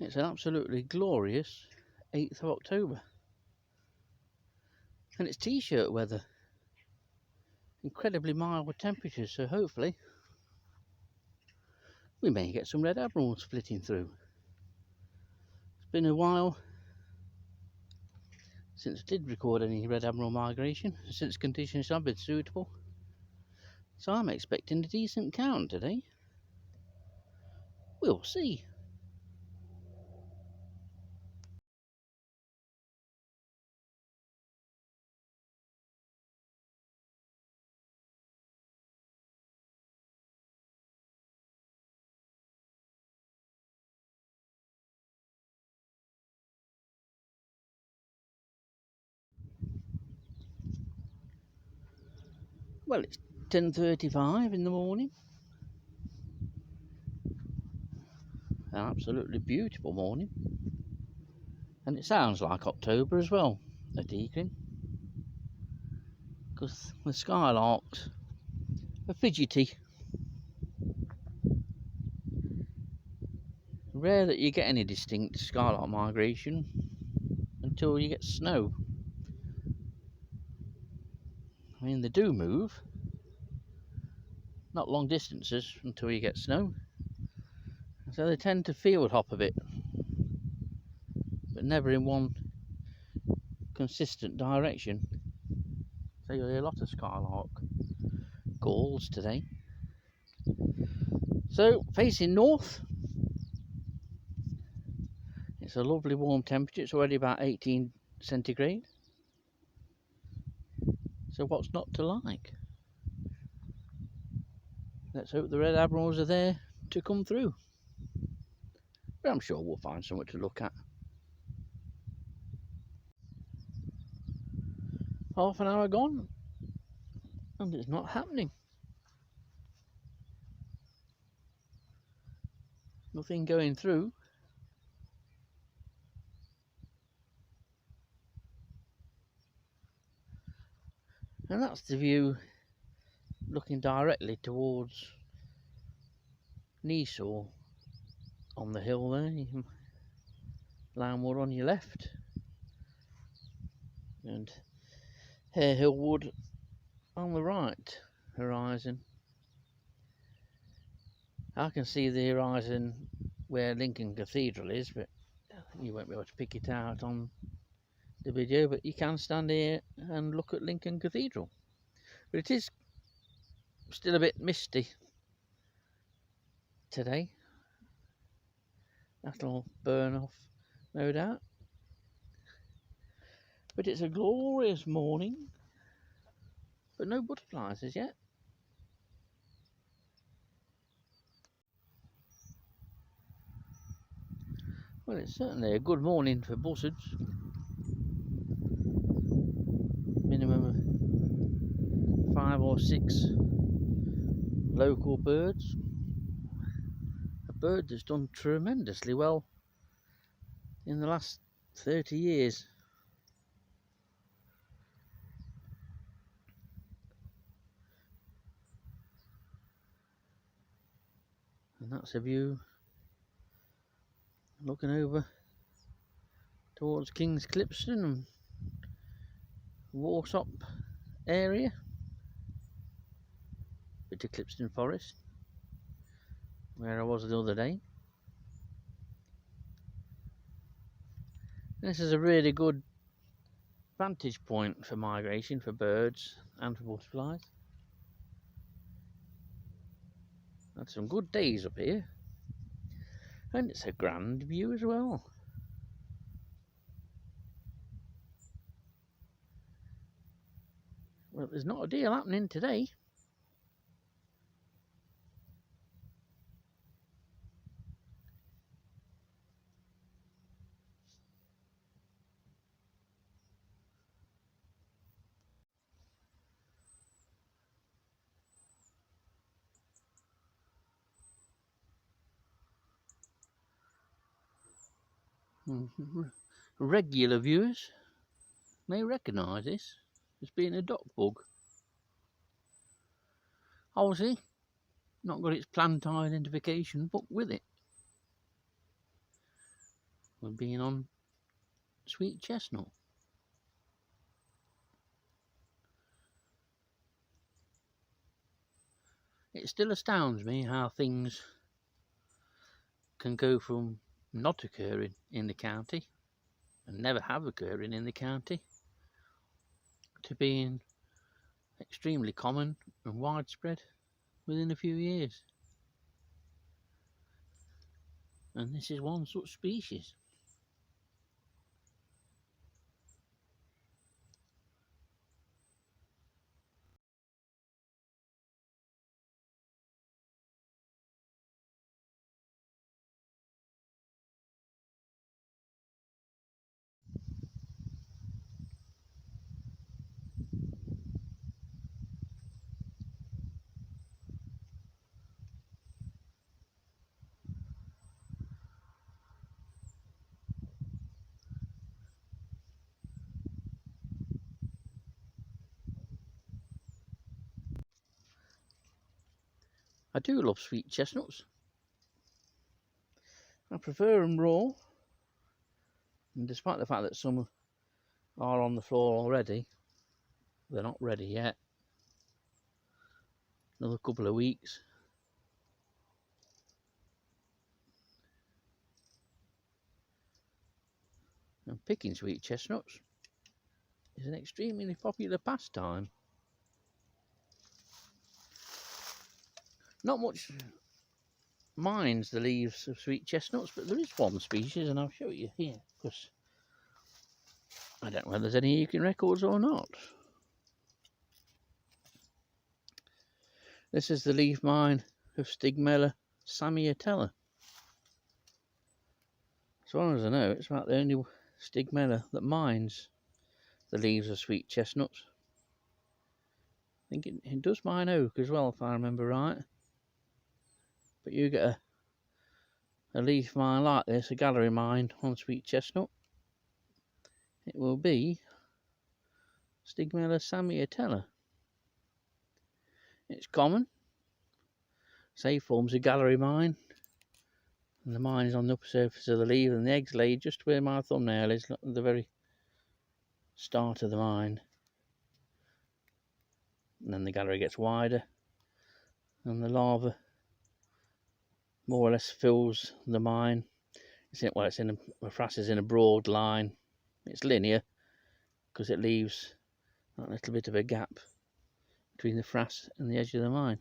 It's an absolutely glorious 8th of October. And it's t-shirt weather. Incredibly mild temperatures, so hopefully we may get some Red Admirals flitting through. It's been a while since I did record any Red Admiral migration, since conditions have been suitable. So I'm expecting a decent count today. We'll see. Well, it's 10:35 in the morning. An absolutely beautiful morning. And it sounds like October as well at Eakring, because the skylarks are fidgety. Rare that you get any distinct skylark migration until you get snow. I mean, they do move, not long distances until you get snow. So they tend to field hop a bit, but never in one consistent direction. So you'll hear a lot of skylark calls today. So facing north, it's a lovely warm temperature. It's already about 18 centigrade. So what's not to like? Let's hope the Red Admirals are there to come through. But I'm sure we'll find somewhere to look at. Half an hour gone, and it's not happening. Nothing going through. And that's the view looking directly towards Neasaw on the hill there. Lownwood on your left, and Hare Hill Wood on the right horizon. I can see the horizon where Lincoln Cathedral is, but you won't be able to pick it out on the video, but you can stand here and look at Lincoln Cathedral. But it is still a bit misty today. That'll burn off, no doubt. But it's a glorious morning, but no butterflies as yet. Well, it's certainly a good morning for buzzards. Minimum of 5 or 6 local birds. A bird that's done tremendously well in the last 30 years. And that's a view looking over towards King's Clipston and Warsop area, bit of Clipston Forest, where I was the other day. This is a really good vantage point for migration for birds and for butterflies. Had some good days up here, and it's a grand view as well. Well, there's not a deal happening today. Regular viewers may recognise this as being a dock bug. Obviously, not got its plant identification book with it. with being on sweet chestnut. It still astounds me how things can go from not occurring in the county and never have occurring in the county to being extremely common and widespread within a few years. And this is one such species. I do love sweet chestnuts. I prefer them raw, and despite the fact that some are on the floor already, they're not ready yet. Another couple of weeks. And picking sweet chestnuts is an extremely popular pastime. Not much minds the leaves of sweet chestnuts, but there is one species, and I'll show you here, because I don't know whether there's any Eakring records or not. This is the leaf mine of Stigmella sammiatella. As far as I know, it's about the only Stigmella that mines the leaves of sweet chestnuts. I think it does mine oak as well, if I remember right. But you get a leaf mine like this, a gallery mine on sweet chestnut, it will be Stigmella sammiatella. It's common, say forms a gallery mine, and the mine is on the upper surface of the leaf, and the egg's laid just where my thumbnail is, at the very start of the mine. And then the gallery gets wider, and the larva more or less fills the mine. The frass is in a broad line. It's linear because it leaves that little bit of a gap between the frass and the edge of the mine.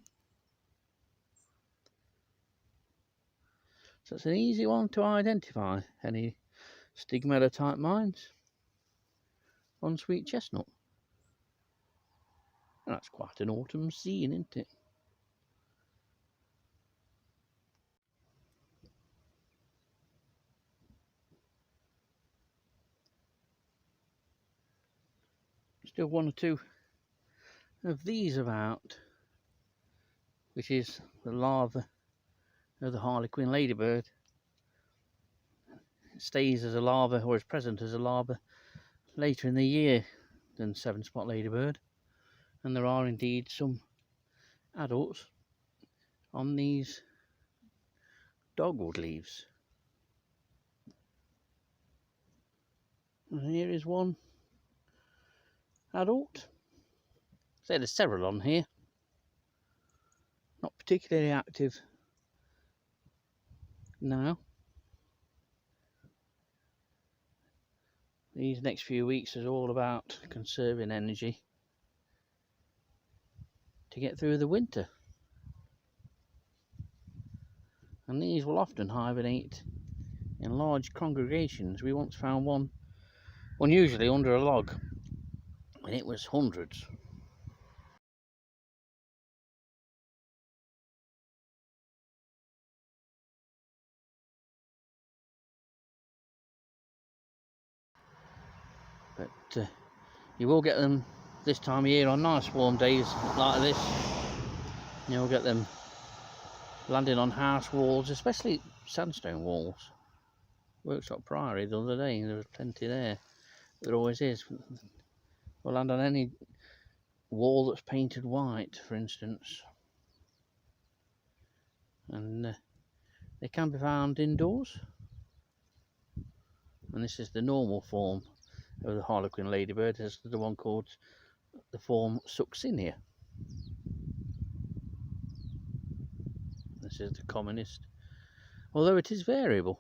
So it's an easy one to identify any Stigmella type mines on sweet chestnut. And that's quite an autumn scene, isn't it? Still one or two of these about, which is the larva of the Harlequin ladybird. It stays as a larva, or is present as a larva, later in the year than seven-spot ladybird, and there are indeed some adults on these dogwood leaves. And here is one adult. So there's several on here, not particularly active now. These next few weeks is all about conserving energy to get through the winter. And these will often hibernate in large congregations. We once found one unusually under a log, and it was hundreds. But you will get them this time of year on nice warm days like this. You'll get them landing on house walls, especially sandstone walls. Workshop Priory the other day, there was plenty there. There always is. They'll land on any wall that's painted white, for instance. And they can be found indoors. And this is the normal form of the Harlequin ladybird. This is the one called the form succinia. This is the commonest, although it is variable.